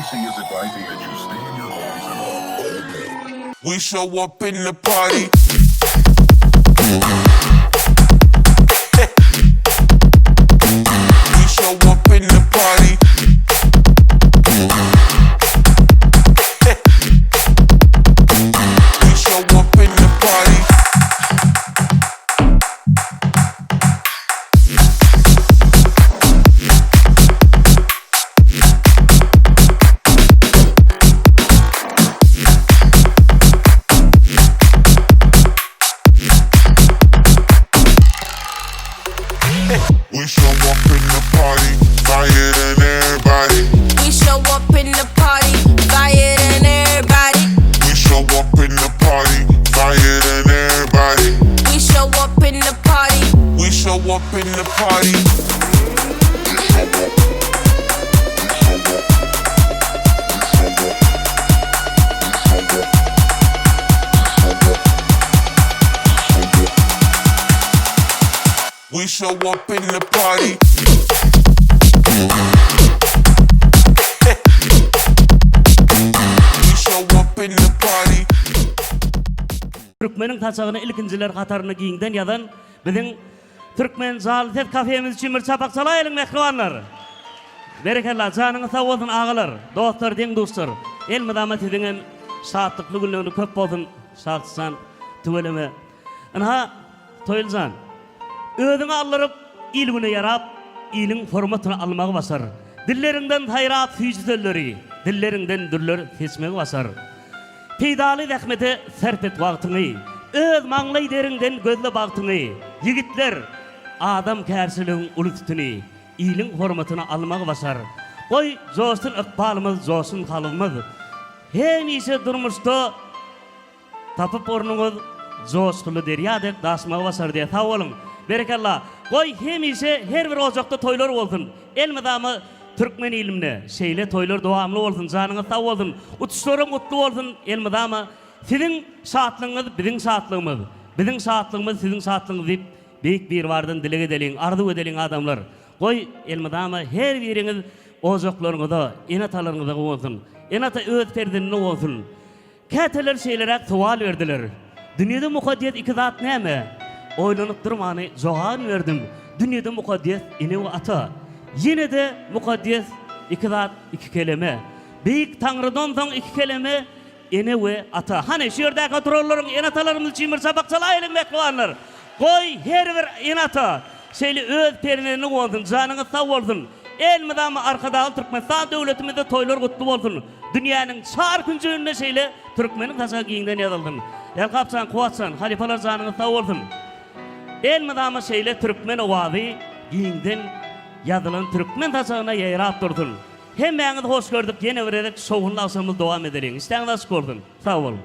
CDC is advising that you stay in your homes and all day. We show up in the party. We show up in the party. We show up in the party. We show up in the party, fire than everybody. We show up in the party, fire than everybody. We show up in the party, fire than everybody. We show up in the party. We show up in the party. We show up in the party. We show up in the party. Türkmenin taçağına ilkinjiler katarına giyinden yadan bizim Türkmen Zalitet kafemiz için bir çapak salayalım mehribanlar. Berekallah canını sağ olsun ağalar, dostlar, den dostlar. El medamet edingen saatlıklı günlerini köp bolsun saatsan tüveleme. Anha toyulcan. Ödüňe alırıp ilgini yarap, ilin formatını almağı basar. Dillerinden tayrap füjitölleri, dillerinden dürler kesmeği basar. Peydali rahmete serpet vaktini, öz manlay derinden gözle baktini, yigitler adam kärsiliğin ulututini, ilin formatını almağı basar. Koy josun ıkbalımız, josun kalımız. Hem ise durmuştu, tapıp ornunuz joskulu deryadek dasmağı basar diye sağ olun. Berekallah. Koy hem ise her bir ocakta toylar olsun. El medamı Türkmen ilimine şeyle toylar devamlı olsun. Canına sağ olsun. Uçuşları mutlu olsun. El medamı sizin saatlığınız bizim saatlığımız. Bizim saatlığımız sizin saatlığınız deyip büyük bir vardan dile edelim, arzu edelim adamlar. Koy el medamı her biriniz ocaklarınızda, enatalarınızda olsun. Enata öz perdinine olsun. Kateler şeylere sual verdiler. Dünyada mukaddiyet iki zat ne mi? Oynanıp durmanı zoğan verdim. Dünyada mukaddiyet ine ve ata. Yine de mukaddiyet iki zat iki kelime. Büyük Tanrı'dan son iki kelime ine ve ata. Hani şiirde kontrollerin enatalarımız için bir sabak salayalım mekvanlar. Koy her bir enata. Şeyli öz perinlerini olsun, canını sağ olsun. El medamı arkada Türkmenistan devletimizde toylar kutlu olsun. Dünyanın çar küncüğünde şeyle Türkmenin taşa giyinden yazıldın. El kapsan, kuvatsan, halifalar canını sağ olsun. El medamı şeyle Türkmen ovadı giyinden yazılan Türkmen taşağına yayrap durdun. Hem hoş gördük, yine vererek soğunla devam edelim. İsteyen nasıl gördün? Sağ olun.